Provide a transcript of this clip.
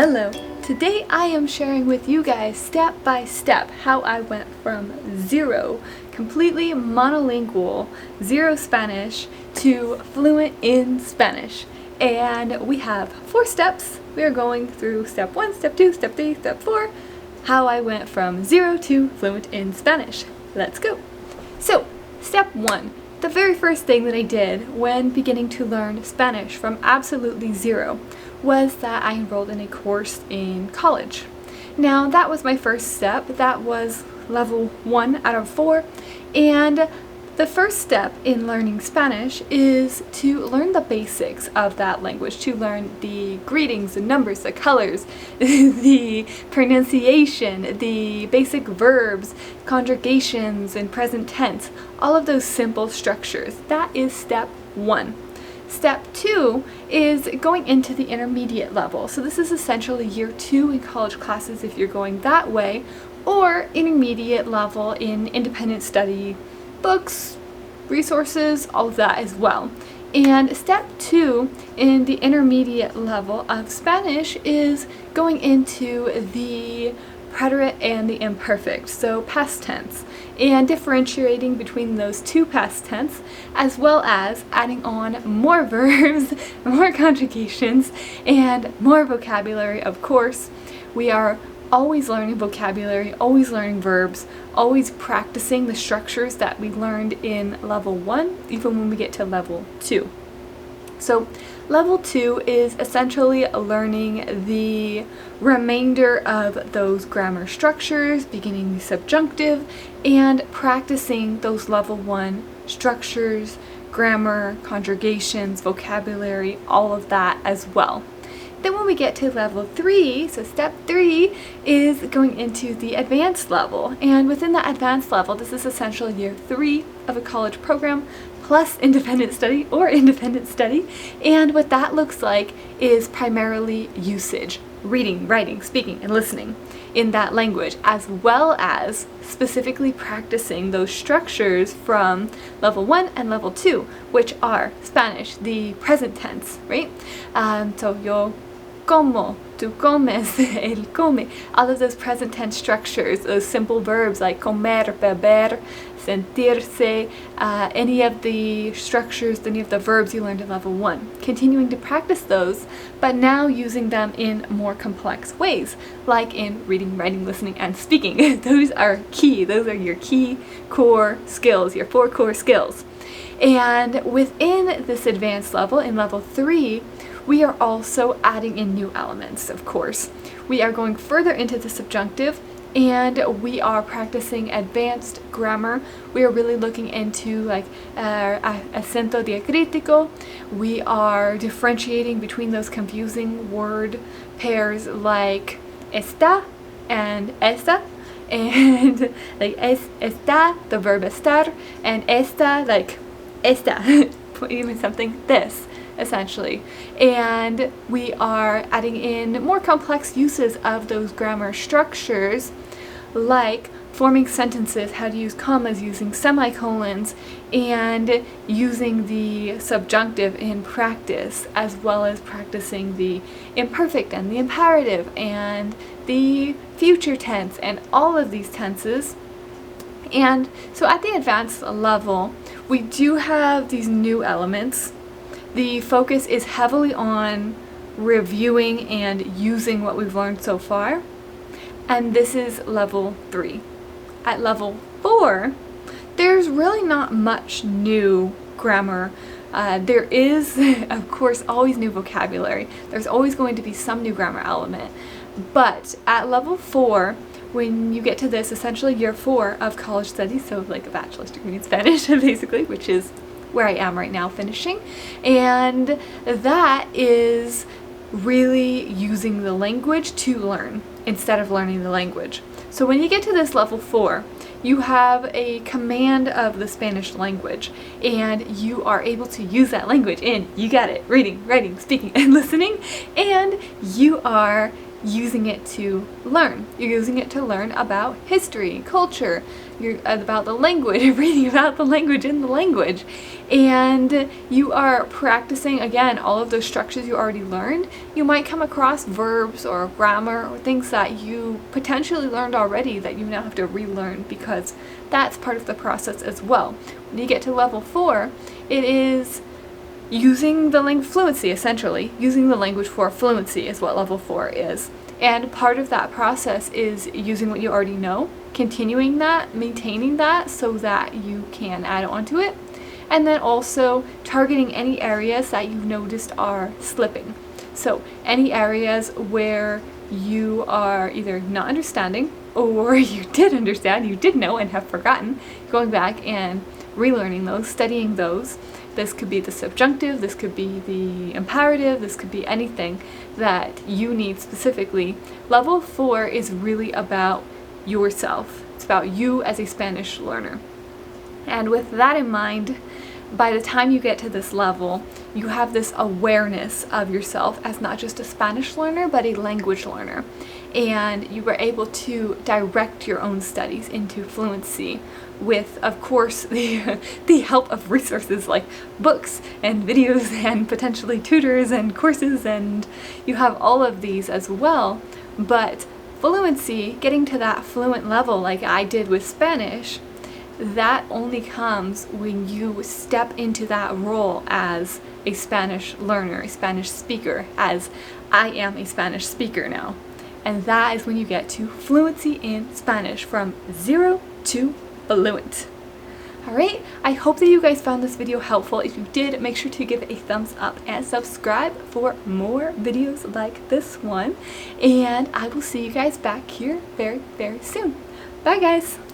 Hello! Today I am sharing with you guys step by step how I went from zero, completely monolingual, zero Spanish, to fluent in Spanish. And we have 4 steps. We are going through step 1, step 2, step 3, step 4, how I went from zero to fluent in Spanish. Let's go! So, step 1. The very first thing that I did when beginning to learn Spanish from absolutely zero was that I enrolled in a course in college. Now that was my first step. That was level 1 out of 4, and the first step in learning Spanish is to learn the basics of that language, to learn the greetings, the numbers, the colors, the pronunciation, the basic verbs, conjugations, and present tense, all of those simple structures. That is step 1. Step 2 is going into the intermediate level. So this is essentially year 2 in college classes if you're going that way, or intermediate level in independent study, books, resources, all of that as well. And step 2 in the intermediate level of Spanish is going into the preterite and the imperfect, so past tense, and differentiating between those two past tense, as well as adding on more verbs, more conjugations, and more vocabulary. Of course, we are always learning vocabulary, always learning verbs, always practicing the structures that we learned in level 1, even when we get to level 2. So level 2 is essentially learning the remainder of those grammar structures, beginning the subjunctive, and practicing those level 1 structures, grammar, conjugations, vocabulary, all of that as well. Then when we get to level 3, so step 3 is going into the advanced level. And within the advanced level, this is essentially year 3 of a college program, plus independent study or independent study. And what that looks like is primarily usage, reading, writing, speaking, and listening in that language, as well as specifically practicing those structures from level 1 and level 2, which are Spanish, the present tense, right? So yo como, tú comes, él come, all of those present tense structures, those simple verbs like comer, beber, sentirse, any of the structures, any of the verbs you learned in level 1. Continuing to practice those, but now using them in more complex ways, like in reading, writing, listening, and speaking. Those are key. Those are your key core skills, your 4 core skills. And within this advanced level, in level 3, we are also adding in new elements, of course. We are going further into the subjunctive, and we are practicing advanced grammar. We are really looking into like acento diacritico. We are differentiating between those confusing word pairs like está and esta, and like está, the verb estar, and esta, like esta, even something this, essentially. And we are adding in more complex uses of those grammar structures, like forming sentences, how to use commas, using semicolons, and using the subjunctive in practice, as well as practicing the imperfect and the imperative and the future tense and all of these tenses. And so at the advanced level, we do have these new elements. The focus is heavily on reviewing and using what we've learned so far, and this is level 3. At level 4, there's really not much new grammar. There is, of course, always new vocabulary. There's always going to be some new grammar element, but at level 4, when you get to this, essentially year 4 of college studies, so like a bachelor's degree in Spanish, basically, which is where I am right now finishing, and that is really using the language to learn instead of learning the language. So when you get to this level 4, you have a command of the Spanish language, and you are able to use that language in, you got it, reading, writing, speaking, and listening, and you are using it to learn. You're using it to learn about history, culture, about the language, reading about the language in the language. And you are practicing, again, all of those structures you already learned. You might come across verbs or grammar or things that you potentially learned already that you now have to relearn, because that's part of the process as well. When you get to level 4, it is using the fluency, essentially. Using the language for fluency is what level 4 is. And part of that process is using what you already know, continuing that, maintaining that so that you can add on to it, and then also targeting any areas that you've noticed are slipping. So any areas where you are either not understanding, or you did understand, you did know and have forgotten, going back and relearning those, studying those. This could be the subjunctive, this could be the imperative, this could be anything that you need specifically. Level 4 is really about yourself. It's about you as a Spanish learner. And with that in mind, by the time you get to this level, you have this awareness of yourself as not just a Spanish learner, but a language learner. And you were able to direct your own studies into fluency with, of course, the help of resources like books and videos and potentially tutors and courses, and you have all of these as well. But fluency, getting to that fluent level like I did with Spanish, that only comes when you step into that role as a Spanish learner, a Spanish speaker, as I am a Spanish speaker now. And that is when you get to fluency in Spanish, from 0 to fluent. Alright, I hope that you guys found this video helpful. If you did, make sure to give it a thumbs up and subscribe for more videos like this one. And I will see you guys back here very, very soon. Bye guys!